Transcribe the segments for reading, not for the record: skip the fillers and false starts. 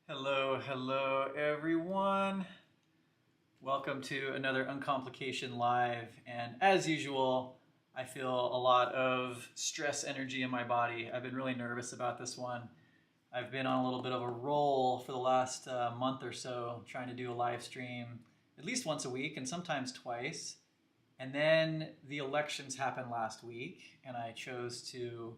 Hello, everyone. Welcome to another Uncomplication Live. And as usual, I feel a lot of stress energy in my body. I've been really nervous about this one. I've been on a little bit of a roll for the last month or so, trying to do a live stream at least once a week and sometimes twice. And then the elections happened last week, and I chose to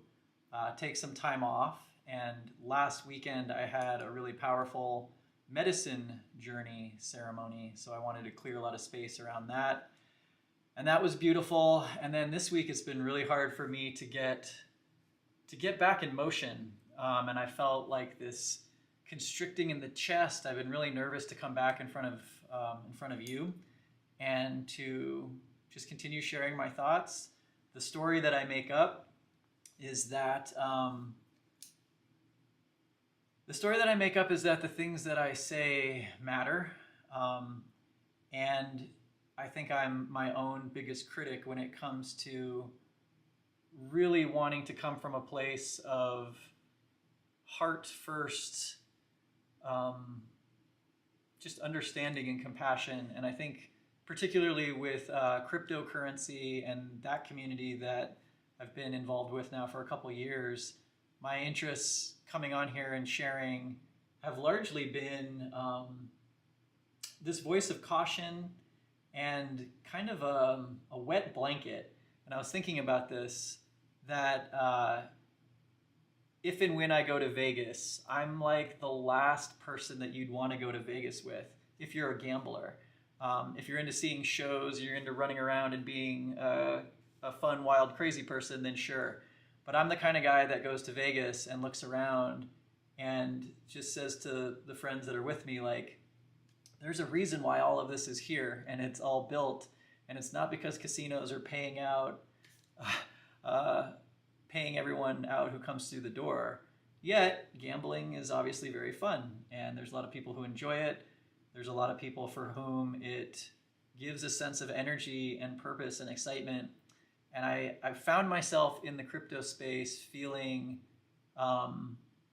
take some time off. And last weekend, I had a really powerful medicine journey ceremony, so I wanted to clear a lot of space around that. And that was beautiful. And then this week, it's been really hard for me to get back in motion. And I felt like this constricting in the chest. I've been really nervous to come back in front of you and to just continue sharing my thoughts. The story that I make up is that the things that I say matter, and I think I'm my own biggest critic when it comes to really wanting to come from a place of heart first, just understanding and compassion. And I think particularly with cryptocurrency and that community that I've been involved with now for a couple years, my interests coming on here and sharing have largely been this voice of caution and kind of a wet blanket. And I was thinking about this, that if and when I go to Vegas, I'm like the last person that you'd want to go to Vegas with if you're a gambler. If you're into seeing shows, you're into running around and being a fun, wild, crazy person, then sure. But I'm the kind of guy that goes to Vegas and looks around and just says to the friends that are with me, like, there's a reason why all of this is here, and it's all built, and it's not because casinos are paying everyone out who comes through the door. Yet, gambling is obviously very fun, and there's a lot of people who enjoy it. There's a lot of people for whom it gives a sense of energy and purpose and excitement. And I found myself in the crypto space feeling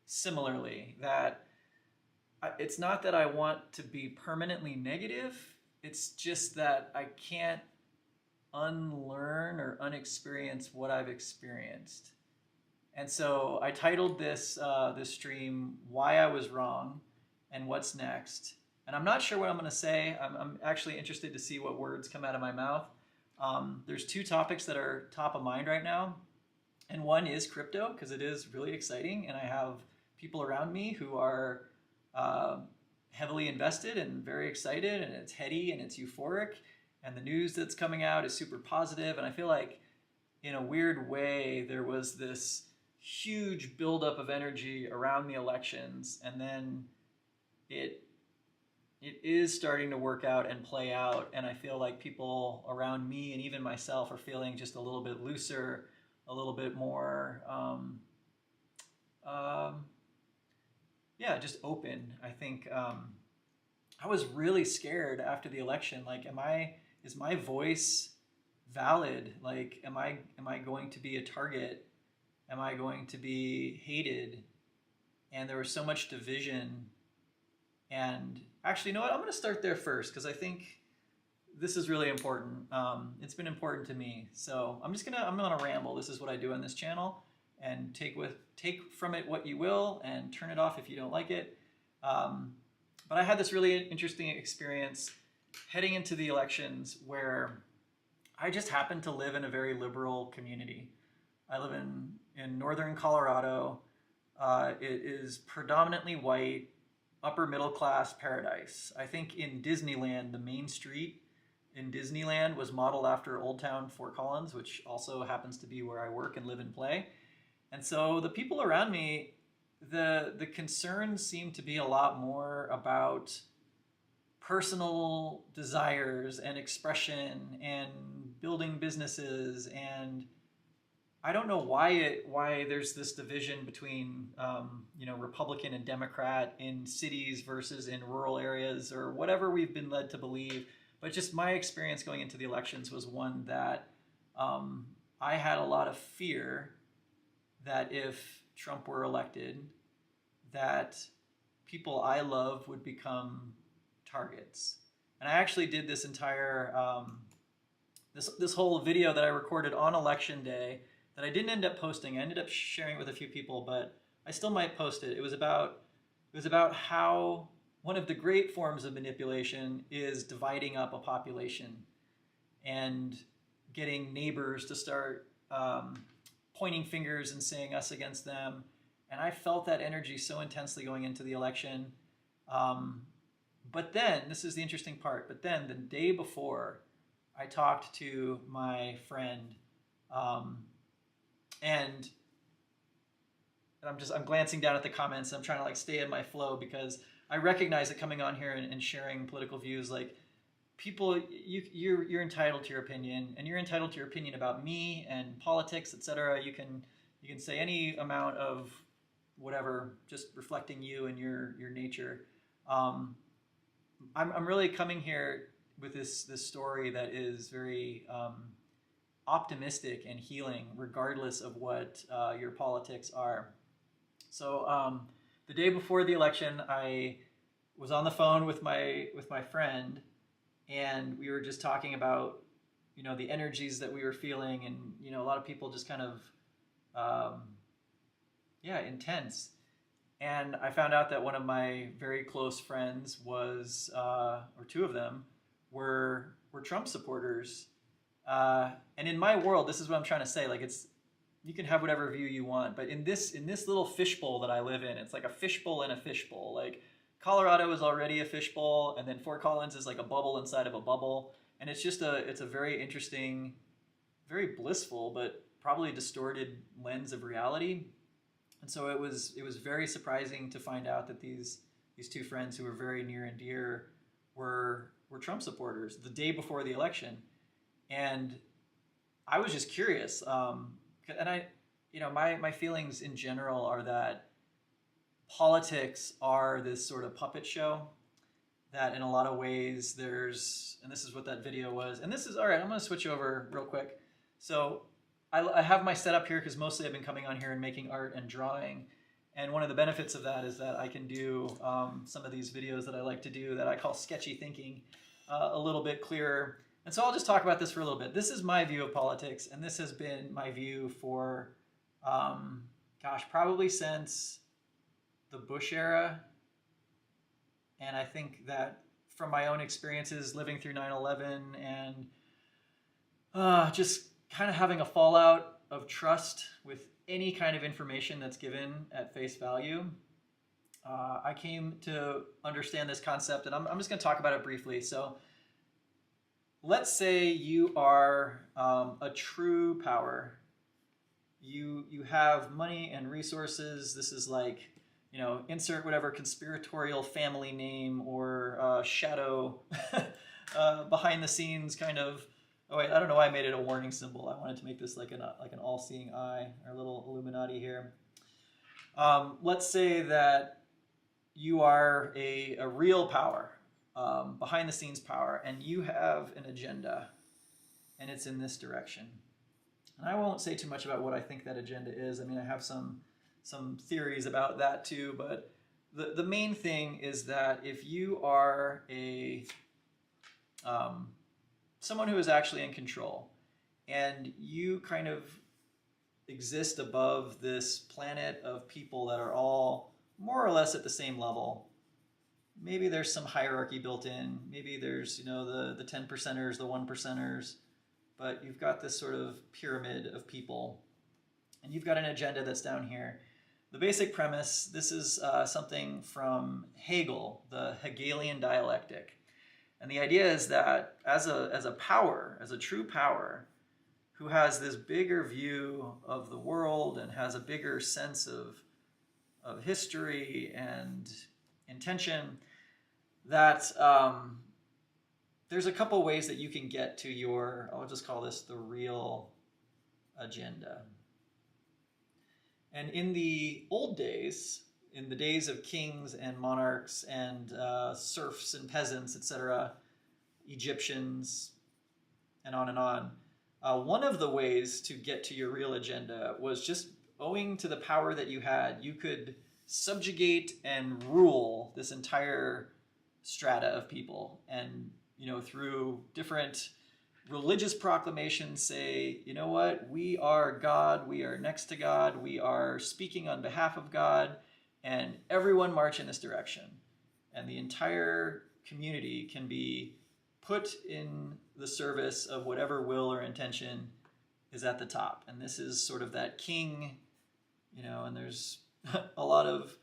similarly, that it's not that I want to be permanently negative. It's just that I can't unlearn or unexperience what I've experienced. And so I titled this stream "Why I Was Wrong and What's Next." And I'm not sure what I'm going to say. I'm actually interested to see what words come out of my mouth. There's two topics that are top of mind right now. And one is crypto, because it is really exciting. And I have people around me who are heavily invested and very excited. And it's heady and it's euphoric. And the news that's coming out is super positive. And I feel like in a weird way, there was this huge buildup of energy around the elections. And then it is starting to work out and play out, and I feel like people around me and even myself are feeling just a little bit looser, a little bit more, just open. I think I was really scared after the election. Like, is my voice valid? Like, am I going to be a target? Am I going to be hated? And there was so much division. And actually, you know what? I'm going to start there first, because I think this is really important. It's been important to me. So I'm gonna ramble. This is what I do on this channel, and take from it what you will, and turn it off if you don't like it. But I had this really interesting experience heading into the elections, where I just happened to live in a very liberal community. I live in northern Colorado. It is predominantly white, upper middle class paradise. I think in Disneyland, the main street in Disneyland was modeled after Old Town Fort Collins, which also happens to be where I work and live and play. And so the people around me, the concerns seem to be a lot more about personal desires and expression and building businesses. And I don't know why there's this division between Republican and Democrat in cities versus in rural areas, or whatever we've been led to believe. But just my experience going into the elections was one that I had a lot of fear that if Trump were elected, that people I love would become targets. And I actually did this entire this whole video that I recorded on election day that I didn't end up posting. I ended up sharing it with a few people, but I still might post it. It was about how one of the great forms of manipulation is dividing up a population and getting neighbors to start pointing fingers and saying us against them. And I felt that energy so intensely going into the election. But then, this is the interesting part, but then the day before, I talked to my friend, and I'm glancing down at the comments. I'm trying to like stay in my flow because I recognize that coming on here and sharing political views, like people, you're entitled to your opinion, and you're entitled to your opinion about me and politics, etc. You can say any amount of whatever, just reflecting you and your nature. I'm really coming here with this story that is very optimistic and healing, regardless of what your politics are. So the day before the election, I was on the phone with my friend, and we were just talking about the energies that we were feeling, and a lot of people just kind of intense. And I found out that one of my very close friends was, or two of them, were Trump supporters. And in my world, this is what I'm trying to say. Like, you can have whatever view you want, but in this little fishbowl that I live in, it's like a fishbowl in a fishbowl. Like, Colorado is already a fishbowl, and then Fort Collins is like a bubble inside of a bubble, and it's a very interesting, very blissful, but probably distorted lens of reality. And so it was very surprising to find out that these two friends who were very near and dear were Trump supporters the day before the election. And I was just curious. And my feelings in general are that politics are this sort of puppet show that in a lot of ways and this is what that video was. And this is, all right, I'm going to switch over real quick. So I have my setup here because mostly I've been coming on here and making art and drawing. And one of the benefits of that is that I can do some of these videos that I like to do that I call sketchy thinking a little bit clearer. And so I'll just talk about this for a little bit. This is my view of politics, and this has been my view for, probably since the Bush era. And I think that from my own experiences living through 9/11 and just kind of having a fallout of trust with any kind of information that's given at face value, I came to understand this concept, and I'm just going to talk about it briefly. So let's say you are a true power. You have money and resources. This is like, insert whatever conspiratorial family name or shadow behind the scenes kind of. Oh wait, I don't know why I made it a warning symbol. I wanted to make this like an all-seeing eye, our little Illuminati here. Let's say that you are a real power, behind the scenes power, and you have an agenda, and it's in this direction. And I won't say too much about what I think that agenda is. I mean, I have some theories about that too, but the main thing is that if you are someone who is actually in control, and you kind of exist above this planet of people that are all more or less at the same level. Maybe there's some hierarchy built in. Maybe there's, the 10 percenters, the 1 percenters, but you've got this sort of pyramid of people, and you've got an agenda that's down here. The basic premise, this is something from Hegel, the Hegelian dialectic. And the idea is that as a power, as a true power, who has this bigger view of the world and has a bigger sense of history and intention, that there's a couple ways that you can get to your, I'll just call this the real agenda. And in the old days, in the days of kings and monarchs and serfs and peasants, etc., Egyptians, and on, one of the ways to get to your real agenda was just owing to the power that you had. You could subjugate and rule this entire strata of people, and through different religious proclamations say, you know what, we are God, we are next to God, we are speaking on behalf of God, and everyone march in this direction. And the entire community can be put in the service of whatever will or intention is at the top. And this is sort of that king, and there's a lot of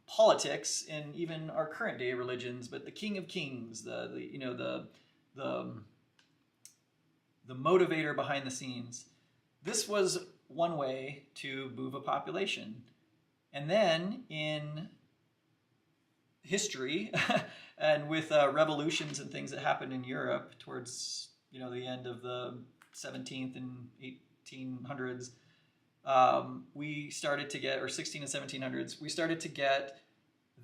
politics in even our current day religions, but the king of kings, the motivator behind the scenes. This was one way to move a population. And then in history and with revolutions and things that happened in Europe towards the end of the 17th and 1800s, we started to get, or 16 and 1700s, we started to get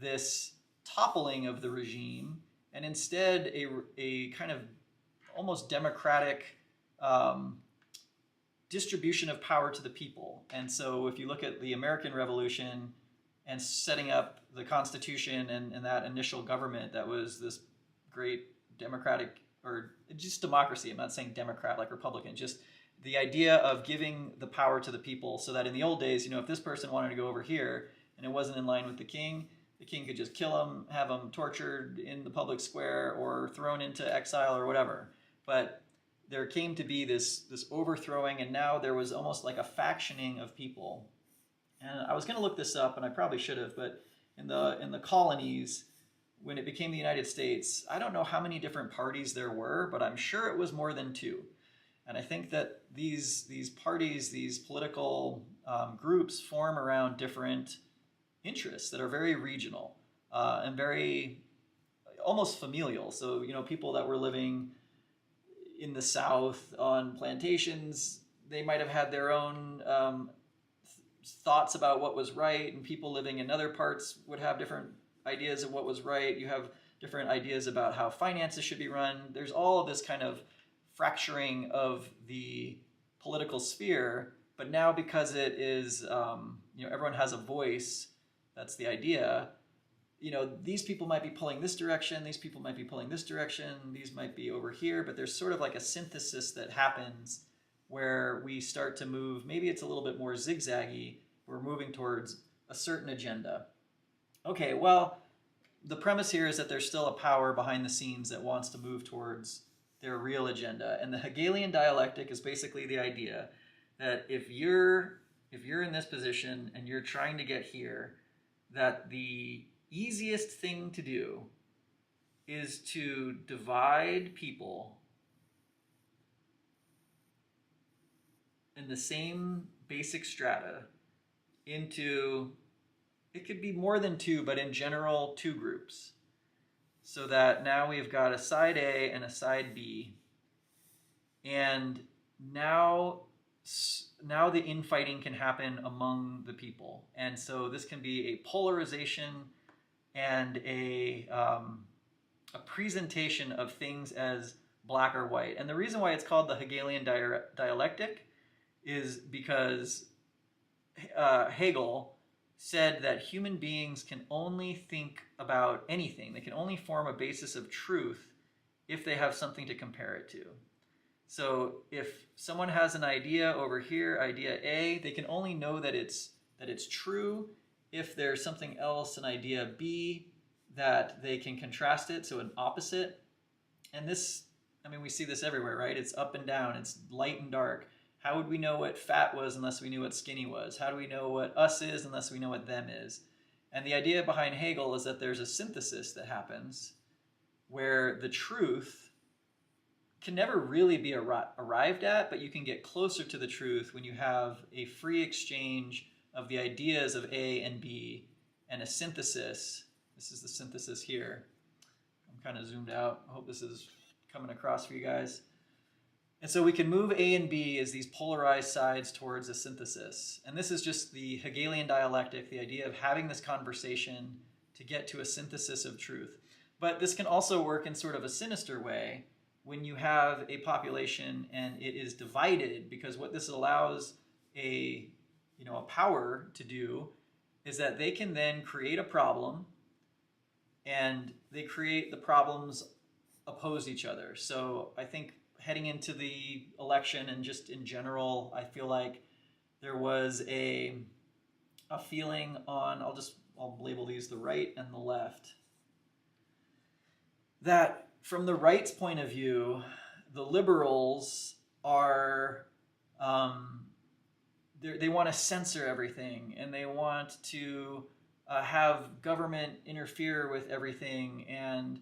this toppling of the regime, and instead a kind of almost democratic distribution of power to the people. And so if you look at the American Revolution and setting up the Constitution and that initial government that was this great democratic, or just democracy, I'm not saying Democrat like Republican, just the idea of giving the power to the people, so that in the old days, if this person wanted to go over here and it wasn't in line with the king could just kill him, have him tortured in the public square or thrown into exile or whatever. But there came to be this overthrowing, and now there was almost like a factioning of people. And I was going to look this up, and I probably should have, but in the colonies, when it became the United States, I don't know how many different parties there were, but I'm sure it was more than two. And I think that these parties, these political groups form around different interests that are very regional and very almost familial. So, people that were living in the South on plantations, they might have had their own thoughts about what was right, and people living in other parts would have different ideas of what was right. You have different ideas about how finances should be run. There's all of this kind of fracturing of the political sphere, but now because it is, everyone has a voice, that's the idea, these people might be pulling this direction, these people might be pulling this direction, these might be over here, but there's sort of like a synthesis that happens where we start to move, maybe it's a little bit more zigzaggy, we're moving towards a certain agenda. Okay, well, the premise here is that there's still a power behind the scenes that wants to move towards their real agenda. And the Hegelian dialectic is basically the idea that if you're in this position and you're trying to get here, that the easiest thing to do is to divide people in the same basic strata into, it could be more than two, but in general, two groups. So that now we've got a side A and a side B. And now the infighting can happen among the people. And so this can be a polarization and a presentation of things as black or white. And the reason why it's called the Hegelian dialectic is because Hegel said that human beings can only think about anything. They can only form a basis of truth if they have something to compare it to. So if someone has an idea over here, idea A, they can only know that it's true if there's something else, an idea B, that they can contrast it, so an opposite. And this, we see this everywhere, right? It's up and down, it's light and dark. How would we know what fat was unless we knew what skinny was? How do we know what us is unless we know what them is? And the idea behind Hegel is that there's a synthesis that happens where the truth can never really be arrived at, but you can get closer to the truth when you have a free exchange of the ideas of A and B and a synthesis. This is the synthesis here. I'm kind of zoomed out. I hope this is coming across for you guys. And so we can move A and B as these polarized sides towards a synthesis. And this is just the Hegelian dialectic, the idea of having this conversation to get to a synthesis of truth. But this can also work in sort of a sinister way when you have a population and it is divided, because what this allows a power to do is that they can then create a problem, and they create the problems oppose each other. So I think heading into the election and just in general, I feel like there was a feeling on, I'll label these the right and the left, that from the right's point of view, the liberals are they want to censor everything, and they want to have government interfere with everything, and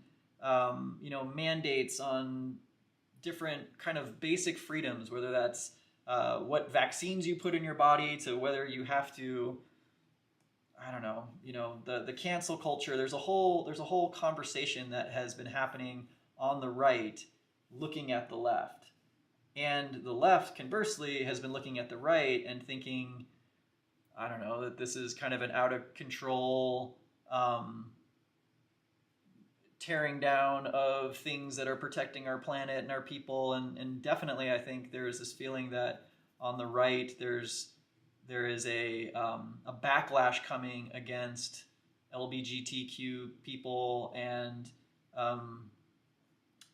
mandates on different kind of basic freedoms, whether that's what vaccines you put in your body, to whether you have to, I don't know, the cancel culture. There's a whole conversation that has been happening on the right, looking at the left, and the left, conversely, has been looking at the right and thinking, I don't know, that this is kind of an out of control tearing down of things that are protecting our planet and our people, and definitely I think there is this feeling that on the right there is a backlash coming against LGBTQ people, and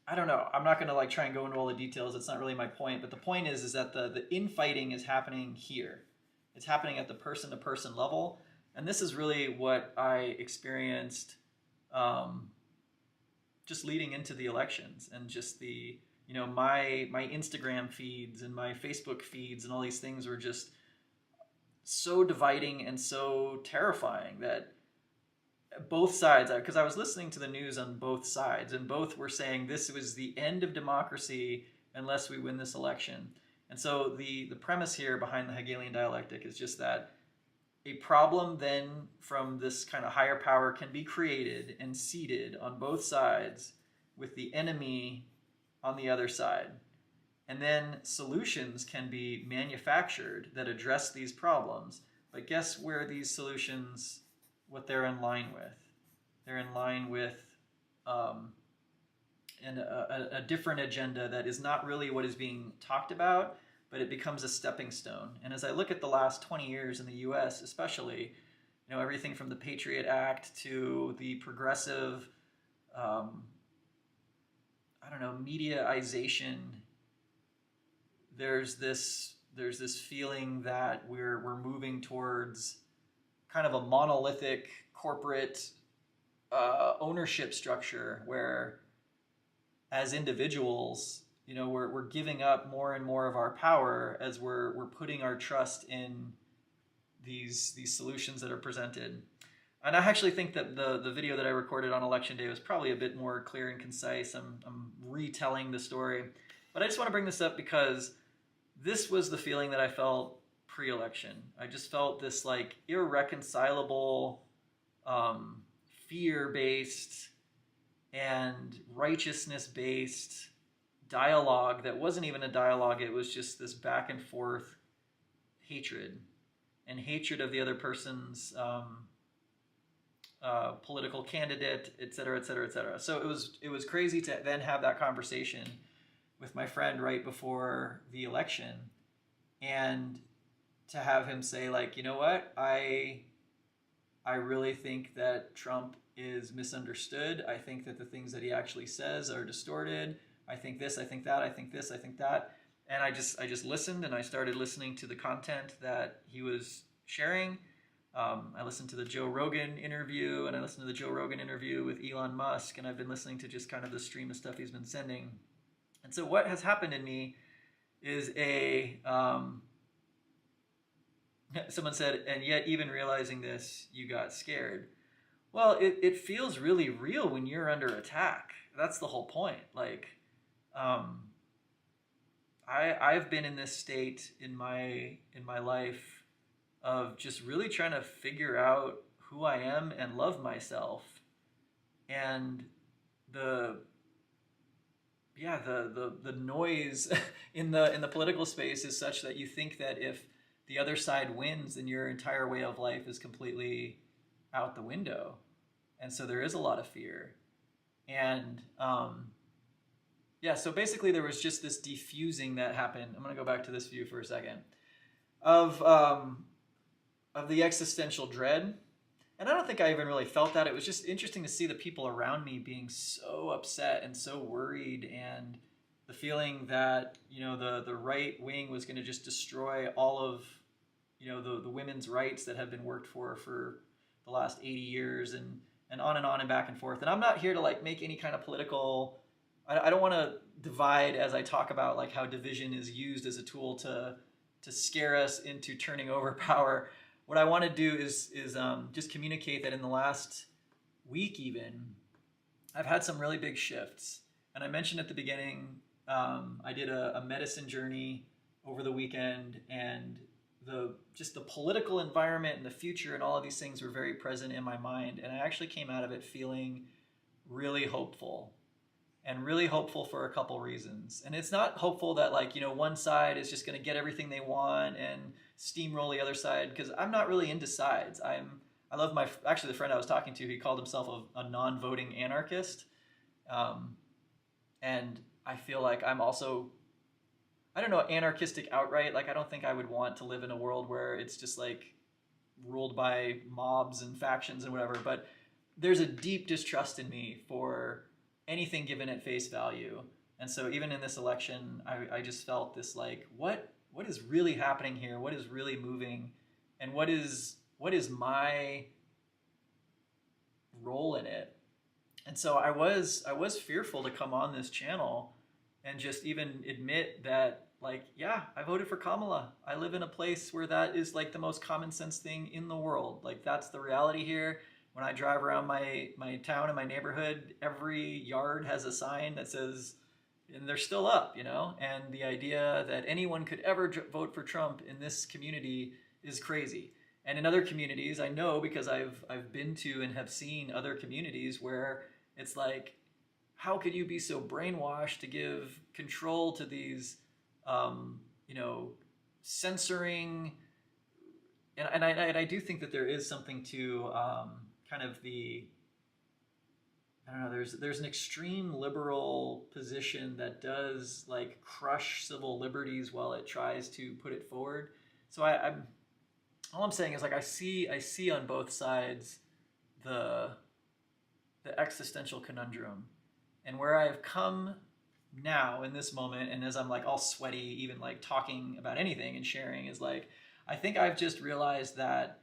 I don't know. I'm not going to try and go into all the details. It's not really my point. But the point is that the infighting is happening here. It's happening at the person to person level, and this is really what I experienced just leading into the elections, and just the my Instagram feeds and my Facebook feeds and all these things were just so dividing and so terrifying that both sides, because I was listening to the news on both sides, and both were saying this was the end of democracy unless we win this election. And so the premise here behind the Hegelian dialectic is just that a problem then from this kind of higher power can be created and seeded on both sides with the enemy on the other side. And then solutions can be manufactured that address these problems. But guess where these solutions, what they're in line with? They're in line with a different agenda that is not really what is being talked about, but it becomes a stepping stone. And as I look at the last 20 years in the US especially, everything from the Patriot Act to the progressive, mediaization, there's this feeling that we're moving towards kind of a monolithic corporate ownership structure where, as individuals, we're giving up more and more of our power as we're putting our trust in these solutions that are presented. And I actually think that the video that I recorded on election day was probably a bit more clear and concise. I'm retelling the story, but I just want to bring this up because this was the feeling that I felt pre-election. I just felt this irreconcilable fear-based and righteousness-based dialogue that wasn't even a dialogue. It was just this back and forth hatred, and hatred of the other person's political candidate, et cetera, et cetera, et cetera. So it was crazy to then have that conversation with my friend right before the election, and to have him say, you know what, I really think that Trump is misunderstood. I think that the things that he actually says are distorted. I think this, I think that, I think this, I think that. And I just listened, and I started listening to the content that he was sharing. I listened to the Joe Rogan interview, and I listened to the Joe Rogan interview with Elon Musk, and I've been listening to just kind of the stream of stuff he's been sending. And so what has happened in me is someone said, and yet even realizing this, you got scared. Well, it feels really real when you're under attack. That's the whole point. I've been in this state in my life of just really trying to figure out who I am and love myself. And the noise in the political space is such that you think that if the other side wins, then your entire way of life is completely out the window. And so there is a lot of fear. And so basically there was just this defusing that happened. I'm going to go back to this view for a second. Of of the existential dread. And I don't think I even really felt that. It was just interesting to see the people around me being so upset and so worried, and the feeling that, the right wing was going to just destroy all of, the women's rights that have been worked for the last 80 years, and on and back and forth. And I'm not here to like make any kind of political, I don't want to divide as I talk about like how division is used as a tool to scare us into turning over power. What I want to do is just communicate that in the last week even, I've had some really big shifts. And I mentioned at the beginning, I did a medicine journey over the weekend, and the political environment and the future and all of these things were very present in my mind. And I actually came out of it feeling really hopeful, and really hopeful for a couple reasons. And it's not hopeful that like, one side is just going to get everything they want and steamroll the other side, because I'm not really into sides. I love actually the friend I was talking to, he called himself a non-voting anarchist. And I feel like I'm also, I don't know, anarchistic outright. Like, I don't think I would want to live in a world where it's just like ruled by mobs and factions and whatever. But there's a deep distrust in me for anything given at face value. And so even in this election, I just felt this like, what is really happening here? What is really moving? And what is my role in it? And so I was fearful to come on this channel and just even admit that, like, yeah, I voted for Kamala. I live in a place where that is like the most common sense thing in the world. Like, that's the reality here. When I drive around my town and my neighborhood, every yard has a sign that says, and they're still up, and the idea that anyone could ever vote for Trump in this community is crazy. And in other communities, I know, because I've been to and have seen other communities where it's like, how could you be so brainwashed to give control to these, censoring? And I do think that there is something to kind of the, I don't know, there's an extreme liberal position that does like crush civil liberties while it tries to put it forward. So I'm all I'm saying is, like, I see on both sides the existential conundrum, and where I've come now in this moment, and as I'm like all sweaty, even like talking about anything and sharing, is like, I think I've just realized that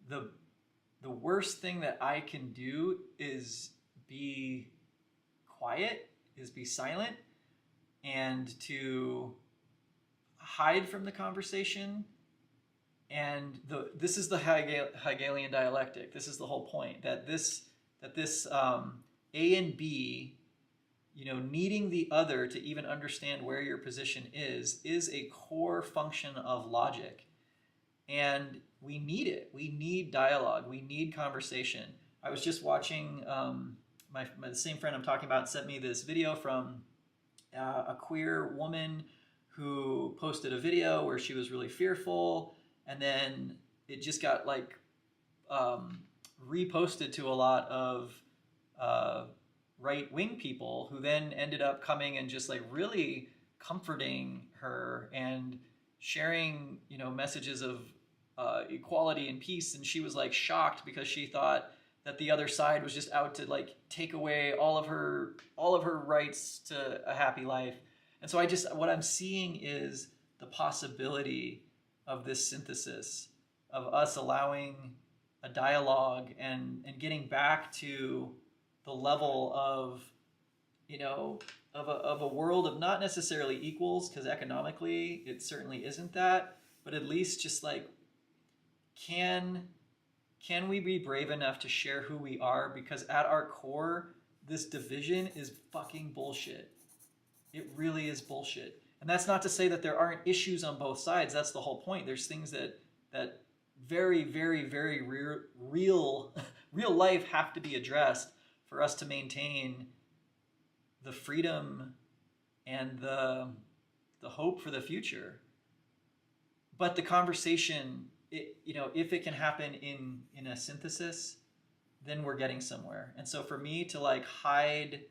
the worst thing that I can do is be quiet, is be silent, and to hide from the conversation. And this is the Hegelian dialectic. This is the whole point, that this A and B, needing the other to even understand where your position is a core function of logic. And we need it. We need dialogue. We need conversation. I was just watching, the same friend I'm talking about sent me this video from a queer woman who posted a video where she was really fearful, and then it just got like reposted to a lot of right-wing people, who then ended up coming and just like really comforting her and sharing, messages of equality and peace. And she was like shocked, because she thought that the other side was just out to like take away all of her rights to a happy life. And so what I'm seeing is the possibility of this synthesis, of us allowing a dialogue and getting back to the level of, of a world of not necessarily equals, because economically it certainly isn't that, but at least just like, can we be brave enough to share who we are? Because at our core, this division is fucking bullshit. It really is bullshit. And that's not to say that there aren't issues on both sides. That's the whole point. There's things that very, very, very real life have to be addressed for us to maintain the freedom and the hope for the future. But the conversation, if it can happen in a synthesis, then we're getting somewhere. And so for me to like hide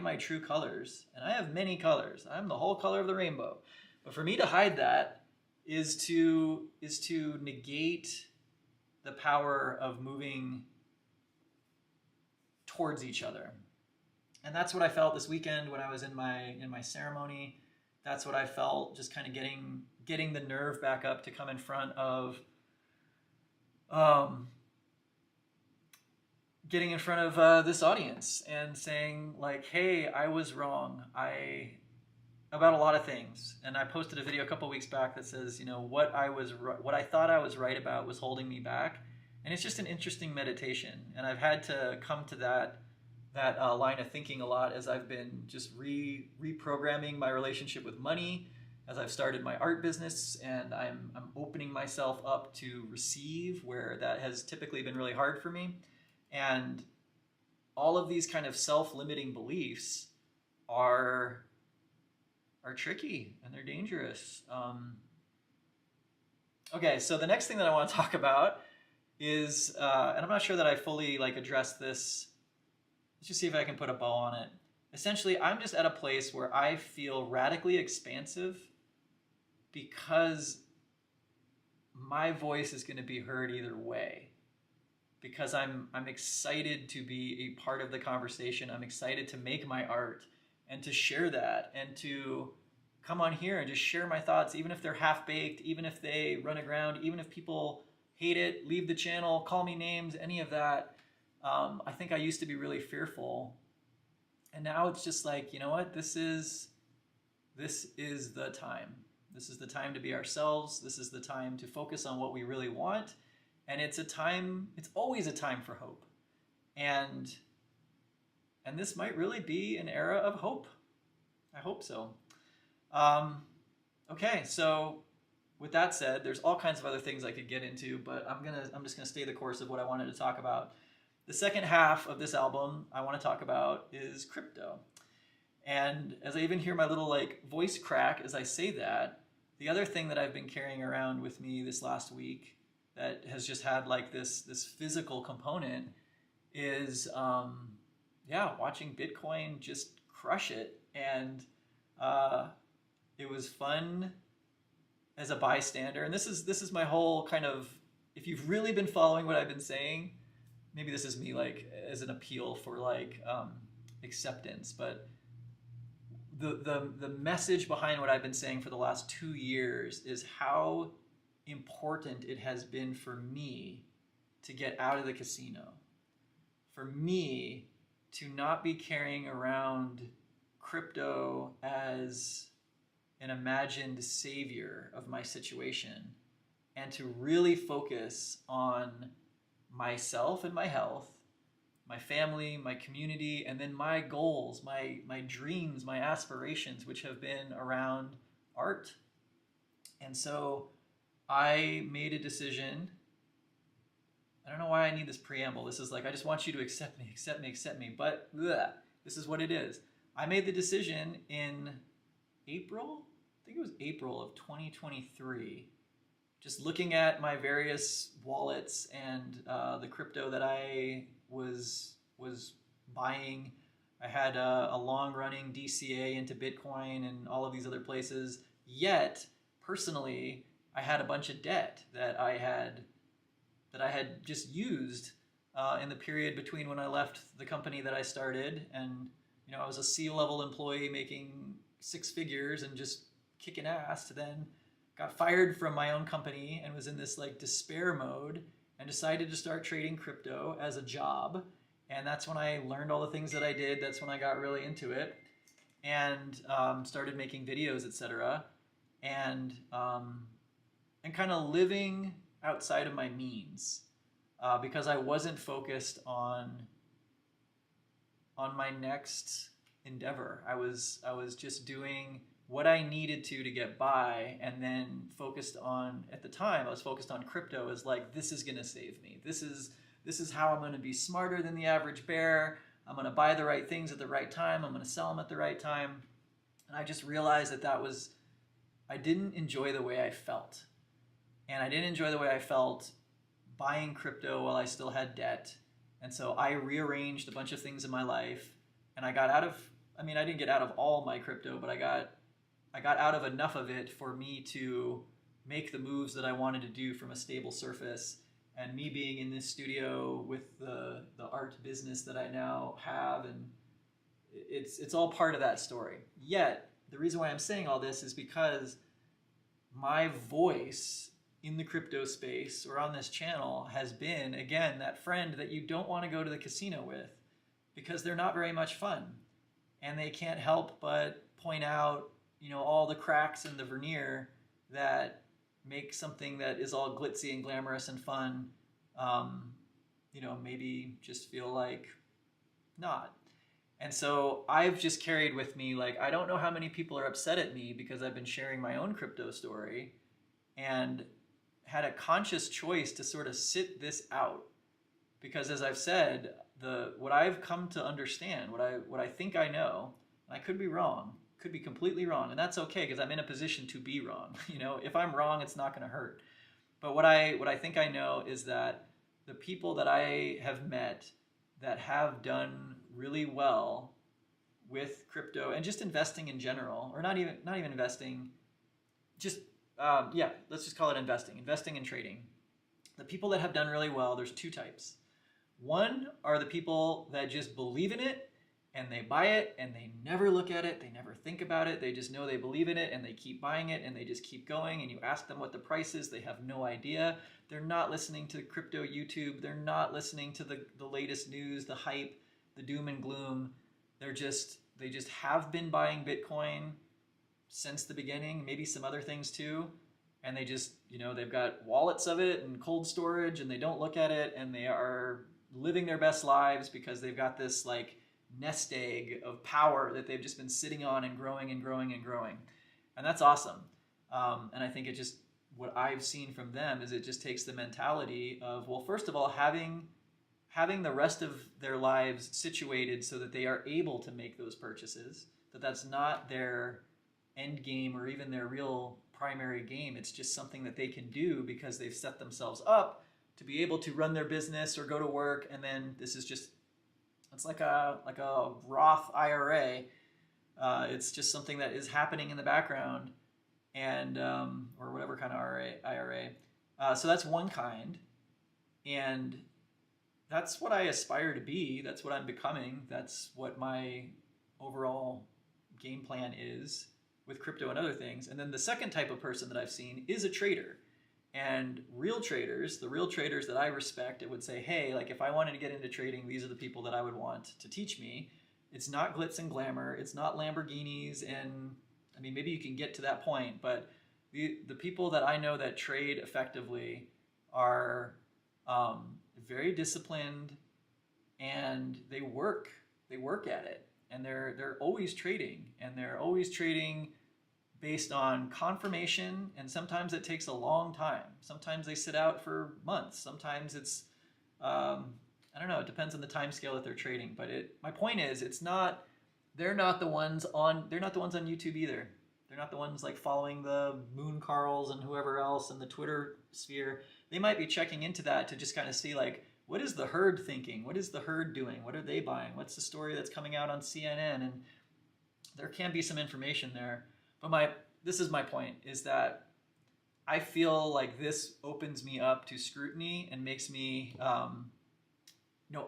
my true colors, and I have many colors, I'm the whole color of the rainbow, but for me to hide that is to negate the power of moving towards each other. And that's what I felt this weekend when I was in my ceremony. That's what I felt, just kind of getting the nerve back up to come in front of this audience and saying like, hey, I was wrong about a lot of things. And I posted a video a couple weeks back that says, what I thought I was right about was holding me back. And it's just an interesting meditation. And I've had to come to that line of thinking a lot as I've been just reprogramming my relationship with money, as I've started my art business, and I'm opening myself up to receive, where that has typically been really hard for me. And all of these kind of self-limiting beliefs are tricky and they're dangerous. Okay, so the next thing that I want to talk about is, and I'm not sure that I fully addressed this. Let's just see if I can put a bow on it. Essentially, I'm just at a place where I feel radically expansive because my voice is going to be heard either way. Because I'm excited to be a part of the conversation. I'm excited to make my art and to share that and to come on here and just share my thoughts, even if they're half-baked, even if they run aground, even if people hate it, leave the channel, call me names, any of that. I think I used to be really fearful. And now it's just like, you know what? This is the time. This is the time to be ourselves. This is the time to focus on what we really want. And it's always a time for hope. And this might really be an era of hope. I hope so. Okay, so with that said, there's all kinds of other things I could get into, but I'm just gonna stay the course of what I wanted to talk about. The second half of this album I want to talk about is crypto. And as I even hear my little voice crack as I say that, the other thing that I've been carrying around with me this last week that has just had this physical component is watching Bitcoin just crush it. And it was fun as a bystander. And this is my whole kind of, if you've really been following what I've been saying, maybe this is me as an appeal for acceptance, but the message behind what I've been saying for the last 2 years is how important it has been for me to get out of the casino, for me to not be carrying around crypto as an imagined savior of my situation, and to really focus on myself and my health, my family, my community, and then my goals, my dreams, my aspirations, which have been around art. And so I made a decision. I don't know why I need this preamble. This is I just want you to accept me, accept me, accept me. But this is what it is. I made the decision in April, I think it was April of 2023, just looking at my various wallets and the crypto that I was buying. I had a long-running DCA into Bitcoin and all of these other places. Yet, personally, I had a bunch of debt that I had just used in the period between when I left the company that I started, and I was a C-level employee making 6 figures and just kicking ass, to then got fired from my own company and was in this despair mode and decided to start trading crypto as a job. And that's when I learned all the things that I did. That's when I got really into it and started making videos, etc. And kind of living outside of my means because I wasn't focused on my next endeavor. I was just doing what I needed to get by, and then focused on, at the time, I was focused on crypto as this is going to save me. This is how I'm going to be smarter than the average bear. I'm going to buy the right things at the right time. I'm going to sell them at the right time. And I just realized I didn't enjoy the way I felt. And I didn't enjoy the way I felt buying crypto while I still had debt. And so I rearranged a bunch of things in my life, and I got out of, I didn't get out of all my crypto, but I got out of enough of it for me to make the moves that I wanted to do from a stable surface. and me being in this studio with the art business that I now have, and it's all part of that story. Yet the reason why I'm saying all this is because my voice in the crypto space or on this channel has been, again, that friend that you don't want to go to the casino with because they're not very much fun and they can't help but point out, all the cracks in the veneer that make something that is all glitzy and glamorous and fun, maybe just feel like not. And so I've just carried with me, like, I don't know how many people are upset at me because I've been sharing my own crypto story, and had a conscious choice to sort of sit this out. Because as I've said, what I've come to understand, what I think I know, and I could be wrong, could be completely wrong, and that's okay because I'm in a position to be wrong. If I'm wrong, it's not going to hurt. But what I think I know is that the people that I have met that have done really well with crypto and just investing in general, or not even investing, just let's just call it investing and trading. The people that have done really well, there's two types. One are the people that just believe in it and they buy it and they never look at it, they never think about it, they just know they believe in it and they keep buying it and they just keep going, and you ask them what the price is, they have no idea. They're not listening to crypto YouTube, they're not listening to the latest news, the hype, the doom and gloom. They just have been buying Bitcoin since the beginning, maybe some other things too, and they just, they've got wallets of it and cold storage and they don't look at it, and they are living their best lives because they've got this like nest egg of power that they've just been sitting on and growing and growing and growing. And that's awesome. And I think it just, what I've seen from them is it just takes the mentality of, well, first of all, having the rest of their lives situated so that they are able to make those purchases, that's not their end game or even their real primary game. It's just something that they can do because they've set themselves up to be able to run their business or go to work. And then this is just, it's like a Roth IRA. It's just something that is happening in the background, and or whatever kind of IRA. So that's one kind, and that's what I aspire to be. That's what I'm becoming. That's what my overall game plan is with crypto and other things. And then the second type of person that I've seen is a trader. And real traders, the real traders that I respect, it would say, hey, like if I wanted to get into trading, these are the people that I would want to teach me. It's not glitz and glamour. It's not Lamborghinis. And I mean, maybe you can get to that point, but the people that I know that trade effectively are very disciplined, and they work at it, and they're always trading, and they're always trading based on confirmation, and sometimes it takes a long time. Sometimes they sit out for months. Sometimes it's, I don't know, it depends on the time scale that they're trading. But my point is, they're not the ones on YouTube either. They're not the ones like following the Moon Carls and whoever else in the Twitter sphere. They might be checking into that to just kind of see like, what is the herd thinking? What is the herd doing? What are they buying? What's the story that's coming out on CNN? And there can be some information there. But this is my point, is that I feel like this opens me up to scrutiny and makes me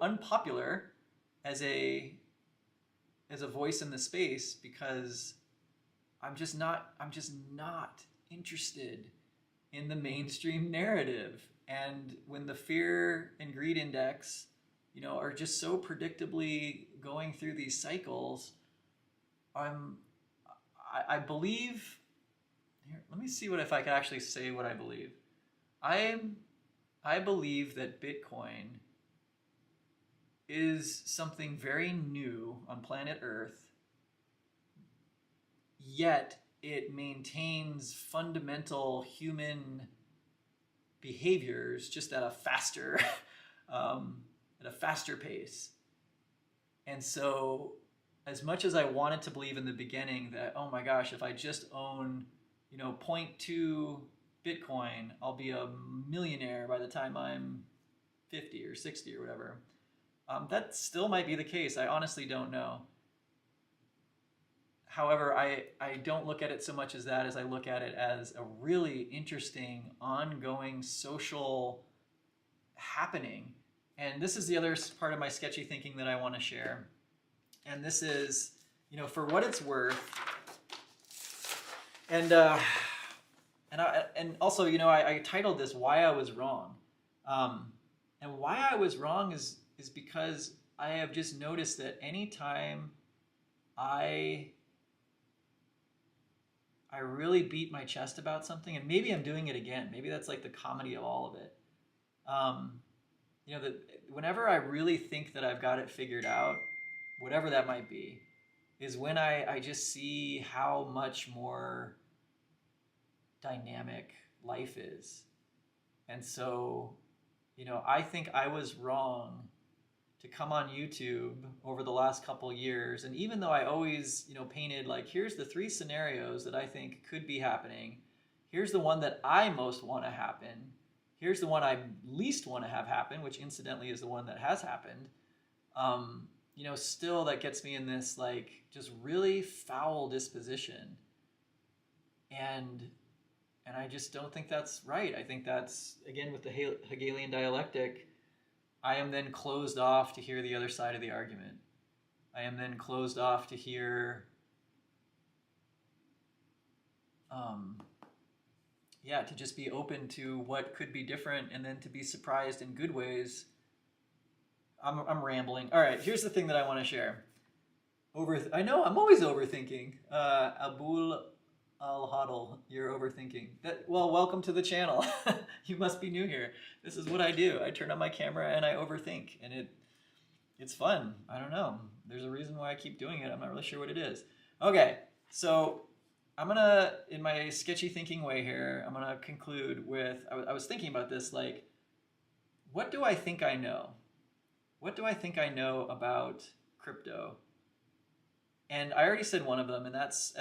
unpopular as a voice in the space, because I'm just not interested in the mainstream narrative. And when the fear and greed index, are just so predictably going through these cycles, I believe, here, let me see if I can actually say what I believe. I believe that Bitcoin is something very new on planet Earth, yet it maintains fundamental human behaviors just at a faster pace. And so as much as I wanted to believe in the beginning that, oh my gosh, if I just own, 0.2 Bitcoin, I'll be a millionaire by the time I'm 50 or 60 or whatever. That still might be the case. I honestly don't know. However, I don't look at it so much as that, as I look at it as a really interesting, ongoing social happening. And this is the other part of my sketchy thinking that I want to share. And this is, for what it's worth. And also, I titled this "Why I Was Wrong," and why I was wrong is because I have just noticed that anytime I really beat my chest about something, and maybe I'm doing it again. Maybe that's like the comedy of all of it. That whenever I really think that I've got it figured out, whatever that might be, is when I just see how much more dynamic life is. And so, I think I was wrong to come on YouTube over the last couple years. And even though I always, painted like, here's the 3 scenarios that I think could be happening. Here's the one that I most want to happen. Here's the one I least want to have happen, which incidentally is the one that has happened. Still that gets me in this like just really foul disposition. And I just don't think that's right. I think that's, again, with the Hegelian dialectic, I am then closed off to hear the other side of the argument. I am then closed off to hear, to just be open to what could be different and then to be surprised in good ways. I'm rambling. All right, here's the thing that I want to share. I know, I'm always overthinking. Abul Al-Hadl, you're overthinking. Welcome to the channel. You must be new here. This is what I do. I turn on my camera and I overthink, and it's fun. I don't know. There's a reason why I keep doing it. I'm not really sure what it is. Okay, so I'm gonna, in my sketchy thinking way here, I'm gonna conclude with, I was thinking about this, like, what do I think I know? What do I think I know about crypto? And I already said one of them, and that's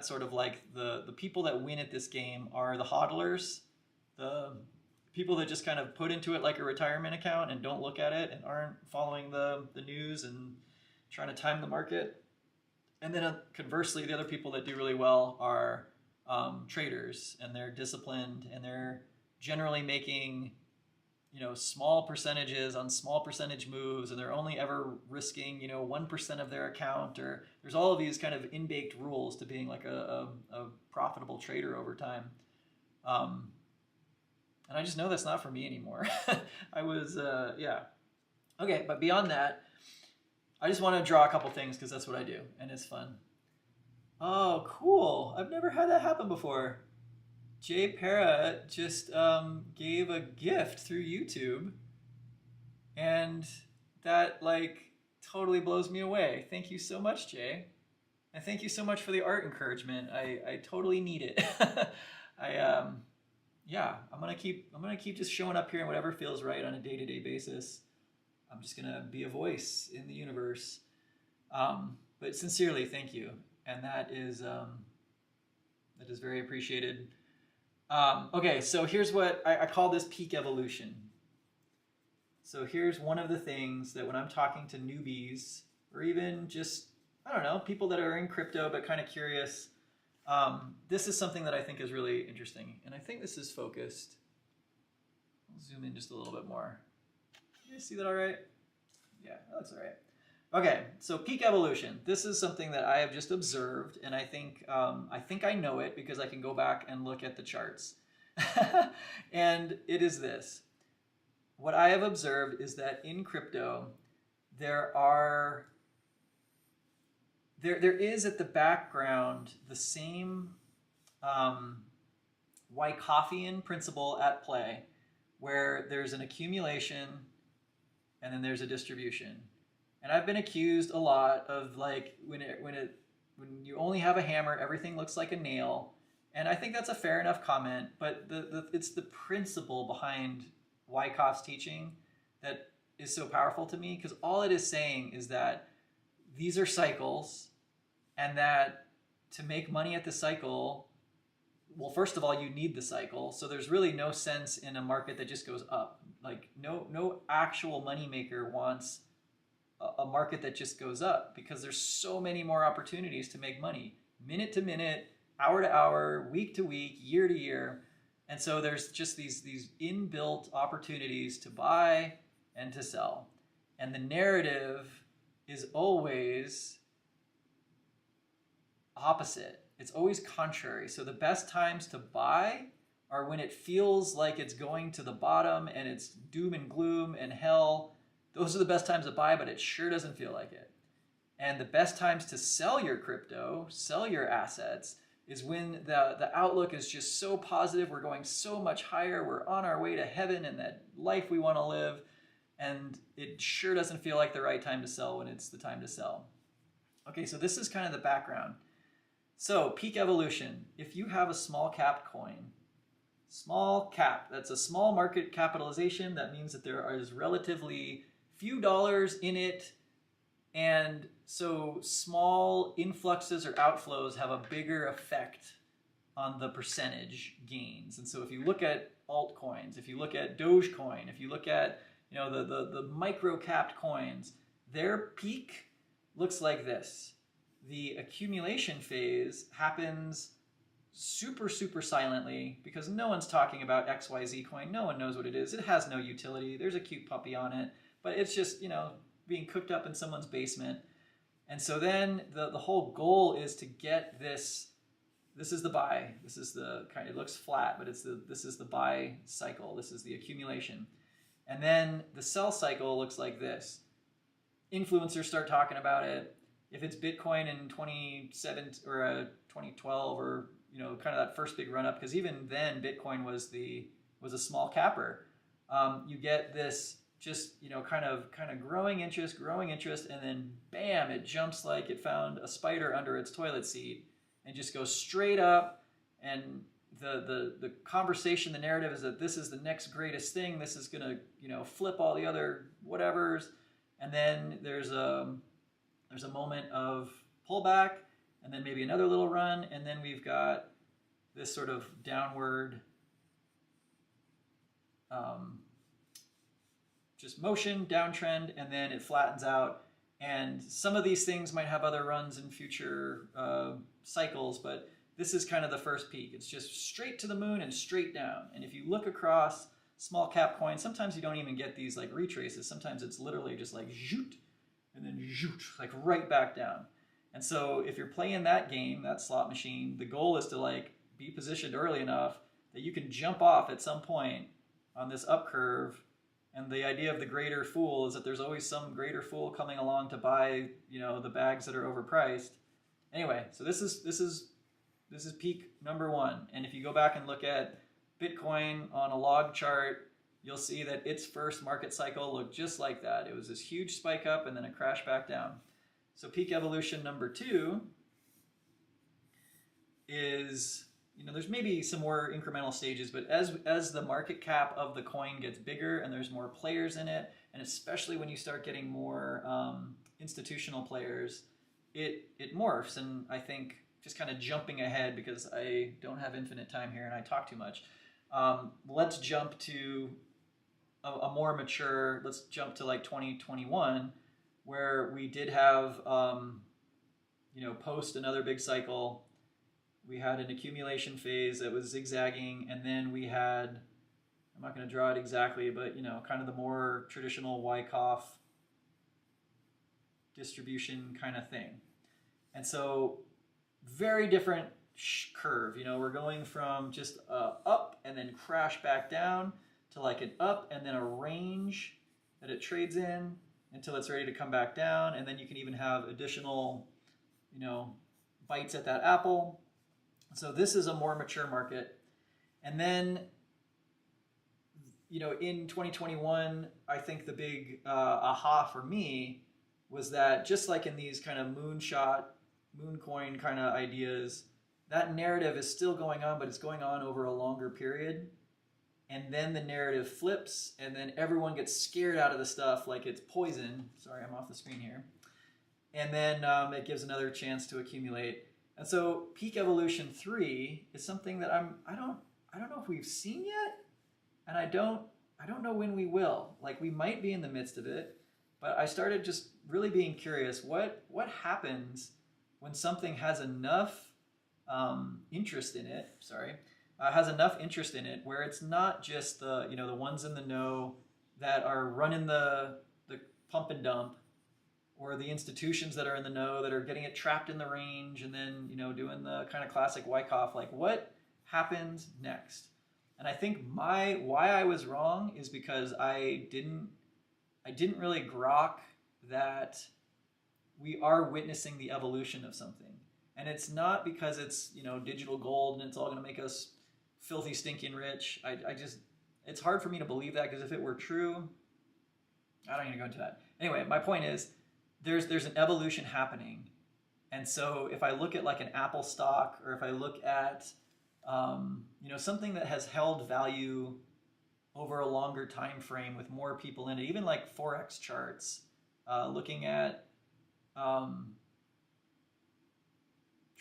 sort of like the people that win at this game are the hodlers, the people that just kind of put into it like a retirement account and don't look at it and aren't following the news and trying to time the market. And then conversely, the other people that do really well are traders, and they're disciplined, and they're generally making small percentages on small percentage moves, and they're only ever risking 1% of their account, or there's all of these kind of in-baked rules to being like a profitable trader over time. And I just know that's not for me anymore. I was okay, but beyond that, I just want to draw a couple things because that's what I do, and it's fun. Oh, cool. I've never had that happen before. Jay Para just gave a gift through YouTube, and that like totally blows me away. Thank you so much, Jay, and thank you so much for the art encouragement. I totally need it. I'm gonna keep just showing up here and whatever feels right on a day-to-day basis. I'm just gonna be a voice in the universe. But sincerely, thank you, and that is very appreciated. Okay, so here's what I call this peak evolution. So here's one of the things that when I'm talking to newbies, or even just, I don't know, people that are in crypto but kind of curious, this is something that I think is really interesting. And I think this is focused. I'll zoom in just a little bit more. You guys see that all right? Yeah, that looks all right. Okay, so peak evolution. This is something that I have just observed, and I think I know it because I can go back and look at the charts. And it is this. What I have observed is that in crypto, there is at the background the same Wyckoffean principle at play, where there's an accumulation and then there's a distribution. And I've been accused a lot of like when you only have a hammer, everything looks like a nail. And I think that's a fair enough comment, but it's the principle behind Wyckoff's teaching that is so powerful to me, because all it is saying is that these are cycles, and that to make money at the cycle, well, first of all, you need the cycle. So there's really no sense in a market that just goes up. Like no actual moneymaker wants a market that just goes up, because there's so many more opportunities to make money minute to minute, hour to hour, week to week, year to year. And so there's just these inbuilt opportunities to buy and to sell. And the narrative is always opposite. It's always contrary. So the best times to buy are when it feels like it's going to the bottom and it's doom and gloom and hell. Those are the best times to buy, but it sure doesn't feel like it. And the best times to sell your crypto, sell your assets, is when the outlook is just so positive. We're going so much higher. We're on our way to heaven and that life we want to live. And it sure doesn't feel like the right time to sell when it's the time to sell. Okay, so this is kind of the background. So peak evolution. If you have a small cap coin, small cap, that's a small market capitalization. That means that there is relatively few dollars in it. And so small influxes or outflows have a bigger effect on the percentage gains. And so if you look at altcoins, if you look at Dogecoin, if you look at the micro capped coins, their peak looks like this. The accumulation phase happens super, super silently because no one's talking about XYZ coin. No one knows what it is. It has no utility. There's a cute puppy on it, but it's just, being cooked up in someone's basement. And so then the whole goal is to get this. This is the buy. This is the kind. It looks flat, but this is the buy cycle. This is the accumulation. And then the sell cycle looks like this. Influencers start talking about it. If it's Bitcoin in 2012 or kind of that first big run up, because even then Bitcoin was a small capper. You get this just kind of growing interest, and then bam, it jumps like it found a spider under its toilet seat and just goes straight up. And the conversation, the narrative is that this is the next greatest thing. This is gonna flip all the other whatevers. And then there's a moment of pullback, and then maybe another little run, and then we've got this sort of downward just motion, downtrend, and then it flattens out. And some of these things might have other runs in future cycles, but this is kind of the first peak. It's just straight to the moon and straight down. And if you look across small cap coins, sometimes you don't even get these like retraces. Sometimes it's literally just like zoot, and then zoot, like right back down. And so if you're playing that game, that slot machine, the goal is to like be positioned early enough that you can jump off at some point on this up curve. And the idea of the greater fool is that there's always some greater fool coming along to buy, the bags that are overpriced. Anyway, so this is peak number one. And if you go back and look at Bitcoin on a log chart, you'll see that its first market cycle looked just like that. It was this huge spike up and then a crash back down. So peak evolution number two is, there's maybe some more incremental stages, but as the market cap of the coin gets bigger and there's more players in it, and especially when you start getting more institutional players, it morphs. And I think just kind of jumping ahead because I don't have infinite time here and I talk too much. Let's jump to a more mature, let's jump to like 2021, where we did have, post another big cycle. We had an accumulation phase that was zigzagging, and then we had, I'm not going to draw it exactly, but kind of the more traditional Wyckoff distribution kind of thing. And so very different curve. We're going from just up and then crash back down to like an up and then a range that it trades in until it's ready to come back down. And then you can even have additional, bites at that apple. So this is a more mature market. And then, in 2021, I think the big aha for me was that just like in these kind of moonshot, mooncoin kind of ideas, that narrative is still going on, but it's going on over a longer period. And then the narrative flips, and then everyone gets scared out of the stuff like it's poison. Sorry, I'm off the screen here. And then it gives another chance to accumulate. And so peak evolution 3 is something that I don't know if we've seen yet, and I don't know when we will. Like, we might be in the midst of it, but I started just really being curious. What happens when something has enough interest in it? has enough interest in it where it's not just the the ones in the know that are running the pump and dump, or the institutions that are in the know that are getting it trapped in the range and then doing the kind of classic Wyckoff, like what happens next. And I think why I was wrong is because I didn't really grok that we are witnessing the evolution of something. And it's not because it's digital gold and it's all going to make us filthy stinking rich. I just, it's hard for me to believe that, because if it were true, I don't need to go into that. Anyway, my point is there's an evolution happening. And so if I look at like an Apple stock, or if I look at something that has held value over a longer time frame with more people in it, even like Forex charts, looking at trying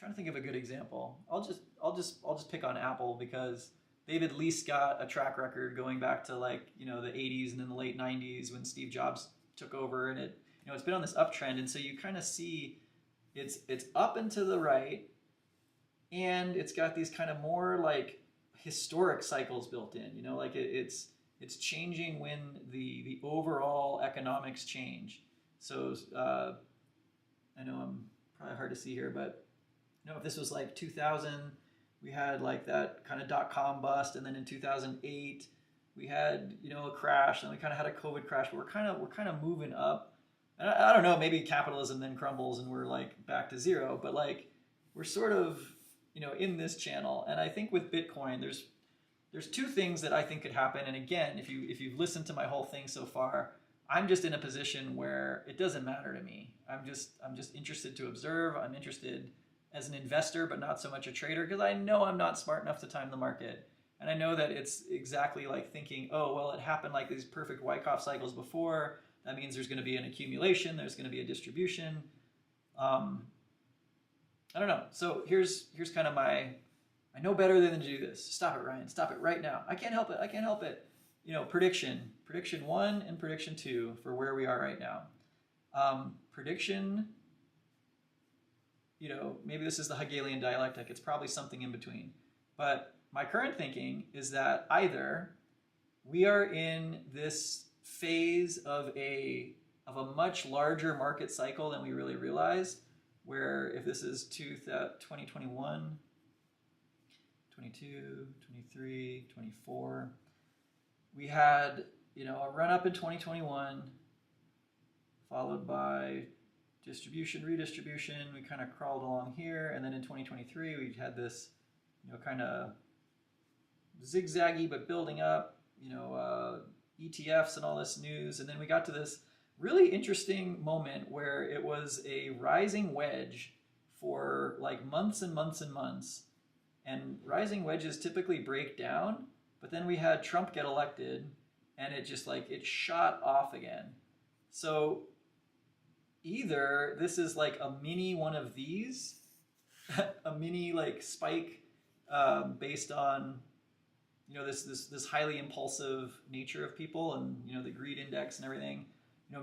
to think of a good example. I'll just pick on Apple, because they've at least got a track record going back to like the 80s and then the late 90s when Steve Jobs took over, and it's been on this uptrend. And so you kind of see it's up and to the right, and it's got these kind of more like historic cycles built in. Like it's changing when the overall economics change. So I know I'm probably hard to see here, but if this was like 2000, we had like that kind of .com bust, and then in 2008 we had a crash, and we kind of had a COVID crash. But we're kind of moving up. And I don't know, maybe capitalism then crumbles and we're like back to zero, but like we're sort of in this channel. And I think with Bitcoin, there's two things that I think could happen. And again, if you've listened to my whole thing so far, I'm just in a position where it doesn't matter to me. I'm just interested to observe. I'm interested as an investor, but not so much a trader, because I know I'm not smart enough to time the market. And I know that it's exactly like thinking, oh, well, it happened like these perfect Wyckoff cycles before. That means there's going to be an accumulation. There's going to be a distribution. I don't know. So here's kind of I know better than to do this. Stop it, Ryan. Stop it right now. I can't help it. I can't help it. Prediction 1 and prediction 2 for where we are right now. Prediction, maybe this is the Hegelian dialectic. It's probably something in between. But my current thinking is that either we are in this phase of a much larger market cycle than we really realize, where if this is 2021, 22, 23, 24, we had a run up in 2021, followed by distribution, redistribution. We kind of crawled along here, and then in 2023 we had this kind of zigzaggy but building up, ETFs and all this news. And then we got to this really interesting moment where it was a rising wedge for like months and months and months. And rising wedges typically break down, but then we had Trump get elected, and it just like it shot off again. So either this is like a mini one of these, a mini like spike based on this highly impulsive nature of people, and the greed index and everything.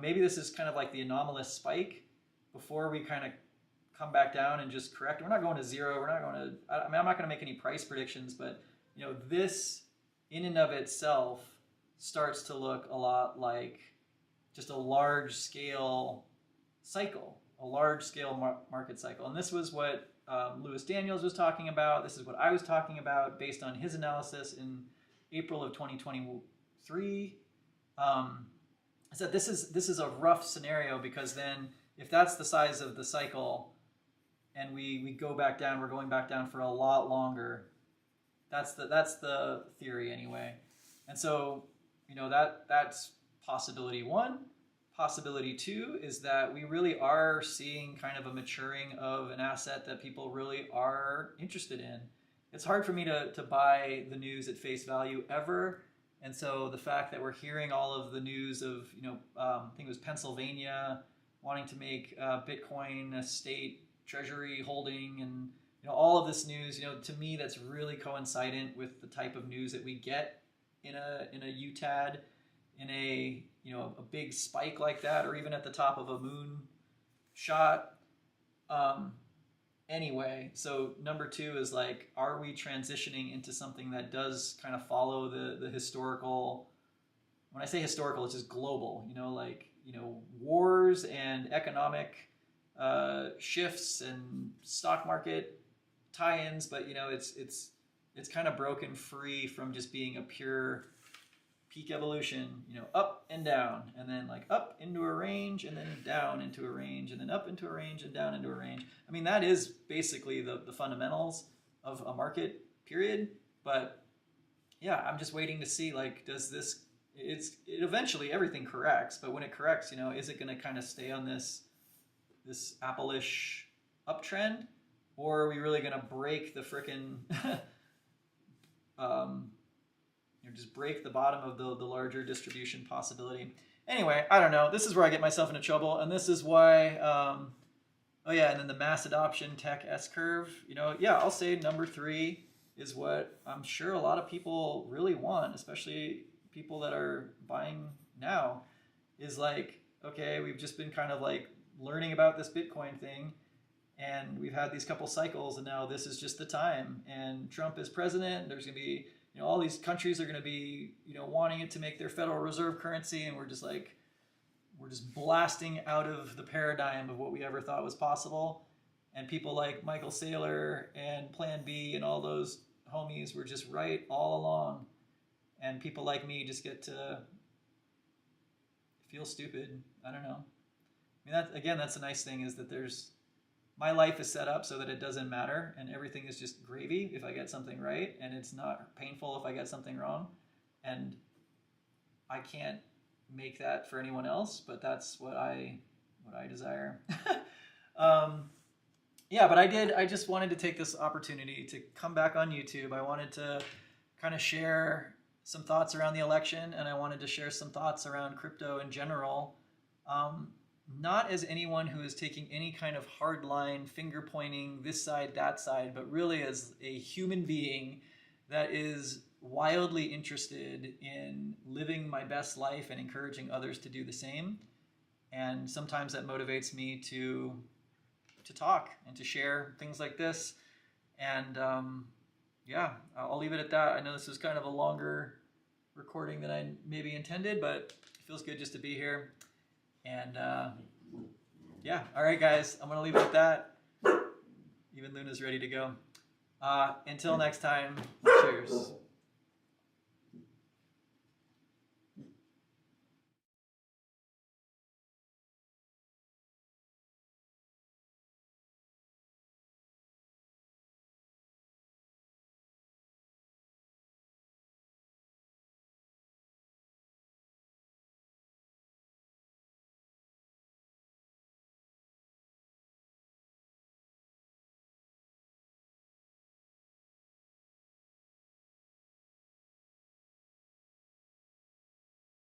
Maybe this is kind of like the anomalous spike before we kind of come back down and just correct. We're not going to zero. We're not going to. I'm not going to make any price predictions, but this in and of itself starts to look a lot like just a large scale cycle, a large scale market cycle. And this was what Lewis Daniels was talking about. This is what I was talking about based on his analysis in April of 2023. I said this is a rough scenario, because then if that's the size of the cycle and we go back down, we're going back down for a lot longer. That's the theory anyway. And so that's possibility 1. Possibility 2 is that we really are seeing kind of a maturing of an asset that people really are interested in. It's hard for me to buy the news at face value ever. And so the fact that we're hearing all of the news of, I think it was Pennsylvania wanting to make Bitcoin a state treasury holding, and all of this news, to me that's really coincident with the type of news that we get in a UTAD, in a a big spike like that, or even at the top of a moon shot. anyway. So number two is like, are we transitioning into something that does kind of follow the historical? When I say historical, it's just global. Like wars and economic shifts and stock market tie-ins, but it's kind of broken free from just being a pure peak evolution, up and down, and then like up into a range, and then down into a range, and then up into a range, and down into a range. I mean, that is basically the fundamentals of a market, period. But yeah, I'm just waiting to see, like, does this, it eventually everything corrects, but when it corrects, is it going to kind of stay on this Apple-ish uptrend, or are we really going to break the frickin' just break the bottom of the larger distribution possibility? Anyway, I don't know. This is where I get myself into trouble, and this is why. Oh yeah, and then the mass adoption tech S-curve. Yeah, I'll say number 3 is what I'm sure a lot of people really want, especially people that are buying now. Is like, okay, we've just been kind of like learning about this Bitcoin thing, and we've had these couple cycles, and now this is just the time. And Trump is president. There's going to be, all these countries are going to be, wanting it to make their Federal Reserve currency, and we're just blasting out of the paradigm of what we ever thought was possible. And people like Michael Saylor and Plan B and all those homies were just right all along. And people like me just get to feel stupid. I don't know. I mean, that's the nice thing, is that my life is set up so that it doesn't matter, and everything is just gravy if I get something right, and it's not painful if I get something wrong. And I can't make that for anyone else, but that's what I desire. Yeah, but I just wanted to take this opportunity to come back on YouTube. I wanted to kind of share some thoughts around the election, and I wanted to share some thoughts around crypto in general. Not as anyone who is taking any kind of hard line, finger pointing this side, that side, but really as a human being that is wildly interested in living my best life and encouraging others to do the same. And sometimes that motivates me to talk and to share things like this. And yeah, I'll leave it at that. I know this is kind of a longer recording than I maybe intended, but it feels good just to be here. And yeah, all right, guys, I'm going to leave it at that. Even Luna's ready to go. Until next time, cheers.